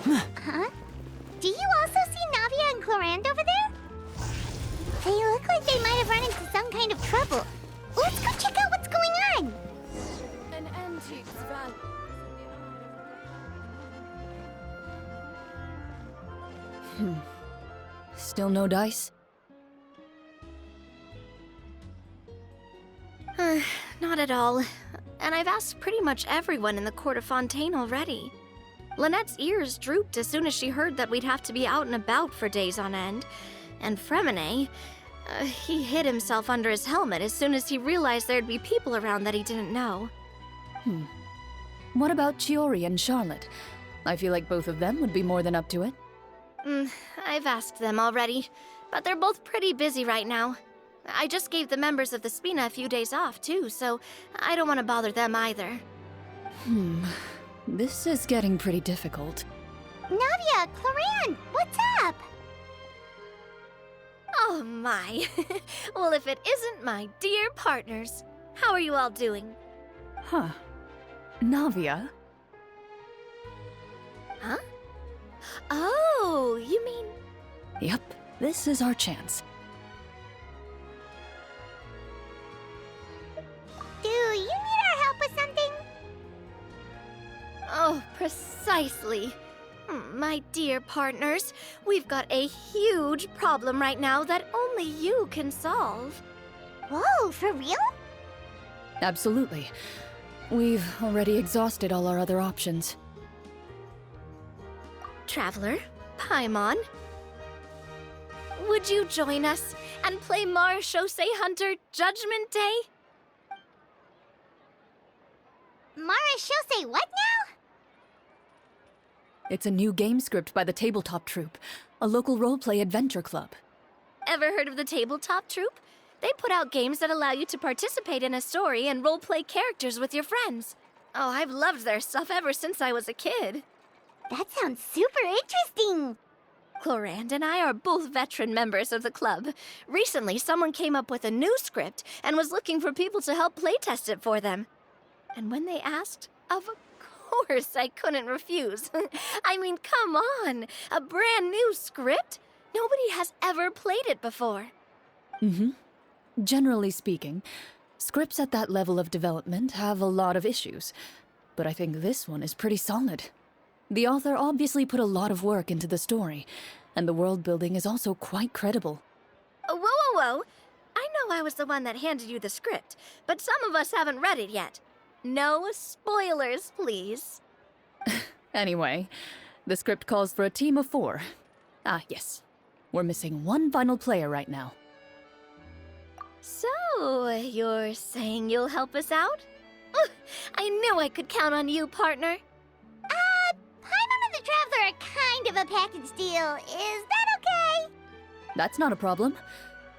Huh? Do you also see Navia and Clorinde over there? They look like they might have run into some kind of trouble. Let's go check out what's going on. An antique's value. Still no dice? Not at all. And I've asked pretty much everyone in the court of Fontaine already. Lynette's ears drooped as soon as she heard that we'd have to be out and about for days on end. And Fremine, he hid himself under his helmet as soon as he realized there'd be people around that he didn't know. What about Chiori and Charlotte? I feel like both of them would be more than up to it. I've asked them already, but they're both pretty busy right now. I just gave the members of the Spina a few days off, too, so I don't want to bother them either. This is getting pretty difficult. Navia, Clorinde, what's up? Oh my. Well, if it isn't my dear partners. How are you all doing? Huh. Navia? Huh? Oh, you mean... Yep, this is our chance. Do you need our help with something? Oh, precisely. My dear partners, we've got a huge problem right now that only you can solve. Whoa, for real? Absolutely. We've already exhausted all our other options. Traveler, Paimon, would you join us and play Marechaussee Hunter Judgment Day? Marechaussee what now? It's a new game script by the Tabletop Troupe, a local roleplay adventure club. Ever heard of the Tabletop Troupe? They put out games that allow you to participate in a story and roleplay characters with your friends. Oh, I've loved their stuff ever since I was a kid. That sounds super interesting. Clorinde and I are both veteran members of the club. Recently, someone came up with a new script and was looking for people to help playtest it for them. And when they asked, of course I couldn't refuse. I mean, come on! A brand new script? Nobody has ever played it before. Generally speaking, scripts at that level of development have a lot of issues, but I think this one is pretty solid. The author obviously put a lot of work into the story, and the world building is also quite credible. Whoa. I know I was the one that handed you the script, but some of us haven't read it yet. No spoilers, please. Anyway, the script calls for a team of 4. Ah, yes. We're missing one final player right now. So, you're saying you'll help us out? I knew I could count on you, partner. Paimon and the Traveler are kind of a package deal. Is that okay? That's not a problem.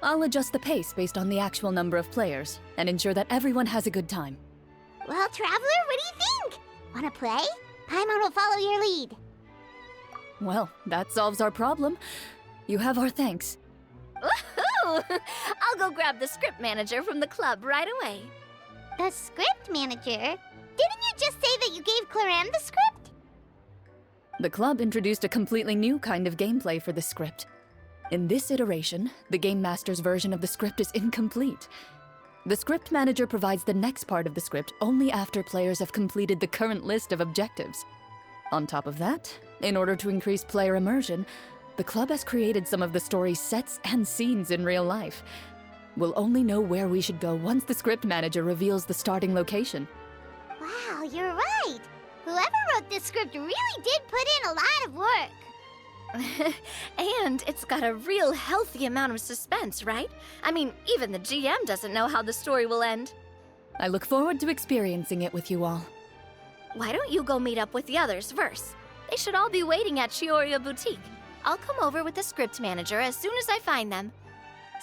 I'll adjust the pace based on the actual number of players, and ensure that everyone has a good time. Well, Traveler, what do you think? Wanna play? Paimon will follow your lead. Well, that solves our problem. You have our thanks. Woohoo! I'll go grab the script manager from the club right away. The script manager? Didn't you just say that you gave Clorinde the script? The club introduced a completely new kind of gameplay for the script. In this iteration, the Game Master's version of the script is incomplete. The script manager provides the next part of the script only after players have completed the current list of objectives. On top of that, in order to increase player immersion, the club has created some of the story's sets and scenes in real life. We'll only know where we should go once the script manager reveals the starting location. Wow, you're right. Whoever wrote this script really did put in a lot of work. And it's got a real healthy amount of suspense, right? I mean, even the GM doesn't know how the story will end. I look forward to experiencing it with you all. Why don't you go meet up with the others first? They should all be waiting at Chioria Boutique. I'll come over with the script manager as soon as I find them.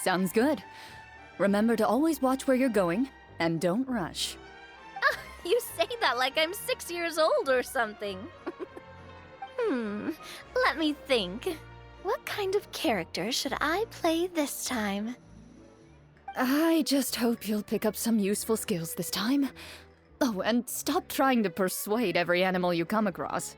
Sounds good. Remember to always watch where you're going, and don't rush. You say that like I'm 6 years old or something. Let me think. What kind of character should I play this time? I just hope you'll pick up some useful skills this time. Oh, and stop trying to persuade every animal you come across.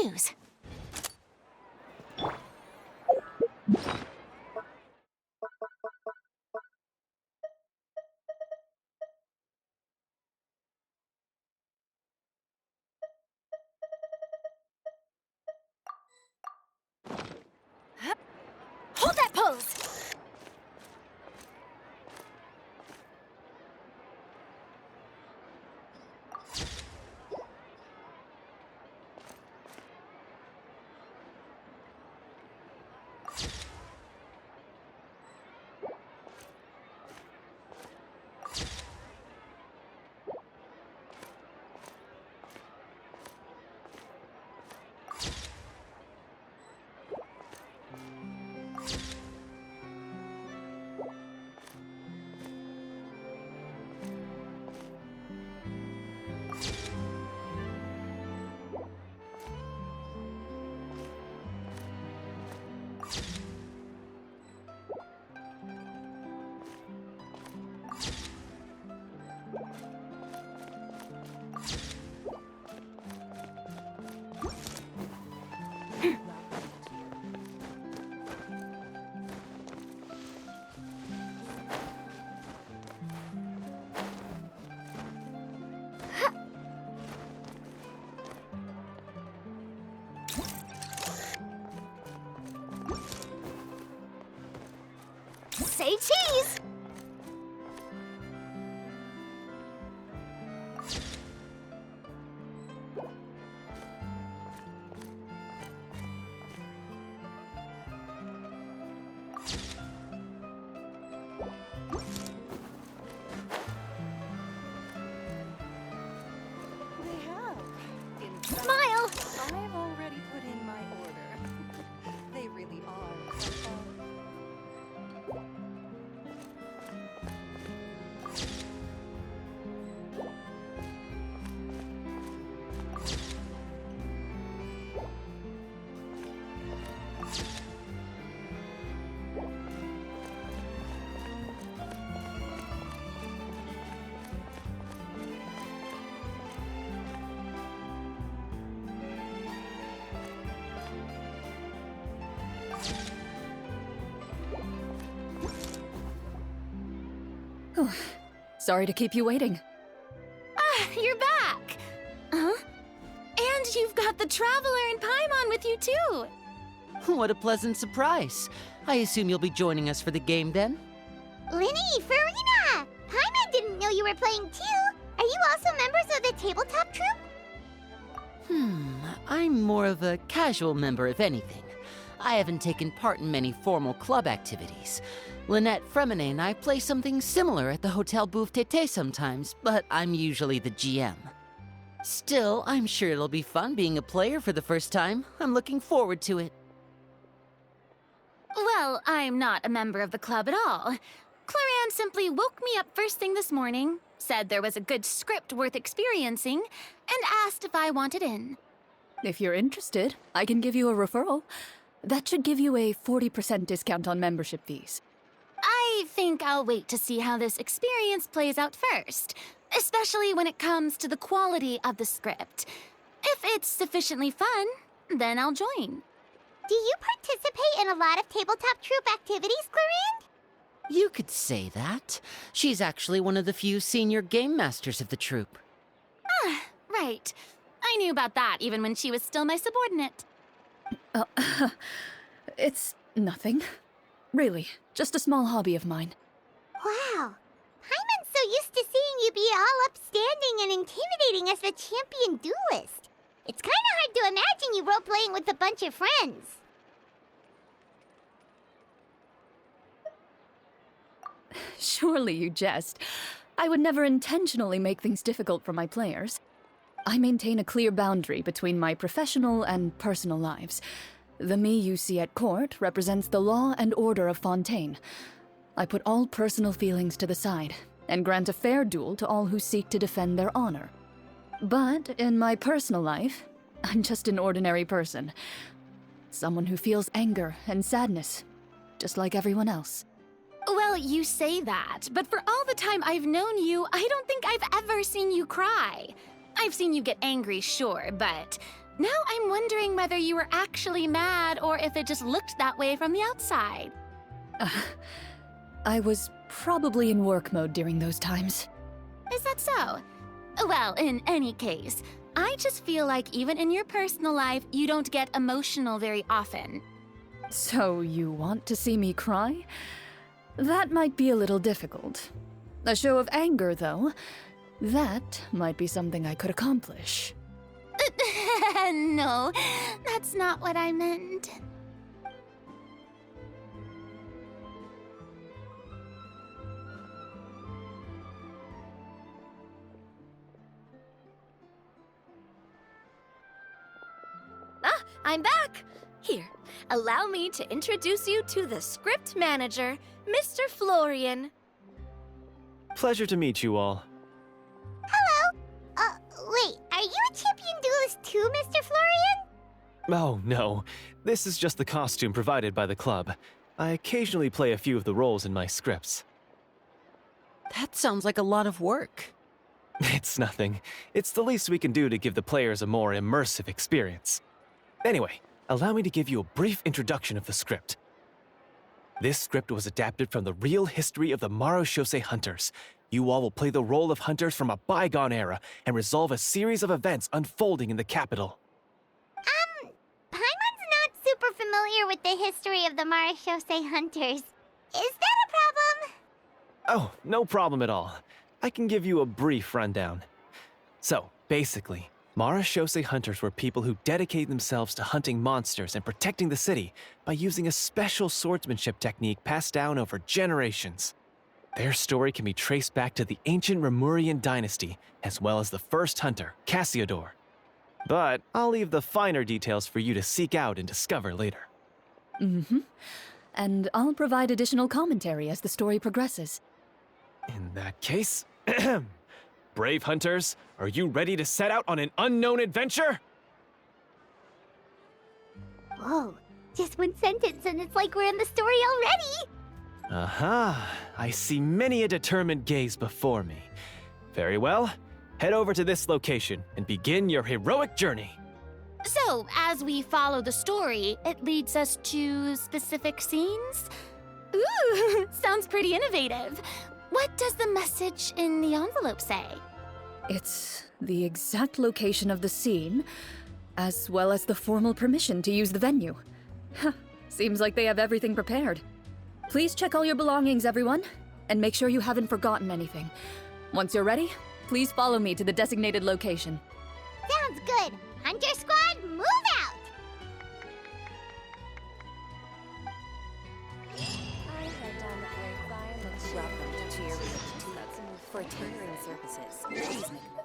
news. Hold that pose! Say cheese! They have. In fact, Smile! I've already put in my order. They really are. Sorry to keep you waiting. Ah, you're back! Huh? And you've got the Traveler and Paimon with you, too! What a pleasant surprise. I assume you'll be joining us for the game then? Linny, Farina! Paimon didn't know you were playing too! Are you also members of the tabletop troupe? I'm more of a casual member, if anything. I haven't taken part in many formal club activities. Lynette, Fremine, and I play something similar at the Hotel Bouffe Tété sometimes, but I'm usually the GM. Still, I'm sure it'll be fun being a player for the first time. I'm looking forward to it. Well, I'm not a member of the club at all. Clorinde simply woke me up first thing this morning, said there was a good script worth experiencing, and asked if I wanted in. If you're interested, I can give you a referral. That should give you a 40% discount on membership fees. I think I'll wait to see how this experience plays out first, especially when it comes to the quality of the script. If it's sufficiently fun, then I'll join. Do you participate in a lot of tabletop troupe activities, Clorinde? You could say that. She's actually one of the few senior game masters of the troupe. Right. I knew about that even when she was still my subordinate. It's nothing. Really, just a small hobby of mine. Wow. Paimon's so used to seeing you be all upstanding and intimidating as the champion duelist. It's kind of hard to imagine you role-playing with a bunch of friends. Surely you jest. I would never intentionally make things difficult for my players. I maintain a clear boundary between my professional and personal lives. The me you see at court represents the law and order of Fontaine. I put all personal feelings to the side and grant a fair duel to all who seek to defend their honor. But in my personal life, I'm just an ordinary person. Someone who feels anger and sadness, just like everyone else. Well, you say that, but for all the time I've known you, I don't think I've ever seen you cry. I've seen you get angry, sure, but Now I'm wondering whether you were actually mad or if it just looked that way from the outside. I was probably in work mode during those times. Is that so? Well, in any case, I just feel like even in your personal life, you don't get emotional very often. So you want to see me cry? That might be a little difficult. A show of anger, though, that might be something I could accomplish. No, that's not what I meant. Ah, I'm back! Here, allow me to introduce you to the script manager, Mr. Florian. Pleasure to meet you all. Wait, are you a champion duelist too, Mr. Florian? Oh, no. This is just the costume provided by the club. I occasionally play a few of the roles in my scripts. That sounds like a lot of work. It's nothing. It's the least we can do to give the players a more immersive experience. Anyway, allow me to give you a brief introduction of the script. This script was adapted from the real history of the Marushose Hunters. You all will play the role of hunters from a bygone era and resolve a series of events unfolding in the capital. Paimon's not super familiar with the history of the Marushose Hunters. Is that a problem? Oh, no problem at all. I can give you a brief rundown. So, basically, Marushose Hunters were people who dedicated themselves to hunting monsters and protecting the city by using a special swordsmanship technique passed down over generations. Their story can be traced back to the ancient Remurian dynasty, as well as the first hunter, Cassiodor. But I'll leave the finer details for you to seek out and discover later. Mm-hmm. And I'll provide additional commentary as the story progresses. In that case, brave hunters, are you ready to set out on an unknown adventure? Whoa, just one sentence and it's like we're in the story already! Aha, I see many a determined gaze before me. Very well, head over to this location and begin your heroic journey. So, as we follow the story, it leads us to specific scenes? Ooh, sounds pretty innovative. What does the message in the envelope say? It's the exact location of the scene, as well as the formal permission to use the venue. Seems like they have everything prepared. Please check all your belongings, everyone, and make sure you haven't forgotten anything. Once you're ready, please follow me to the designated location. Sounds good. Hunter Squad, move out! I head down the grapevine. Welcome to your room for tutoring services. Please make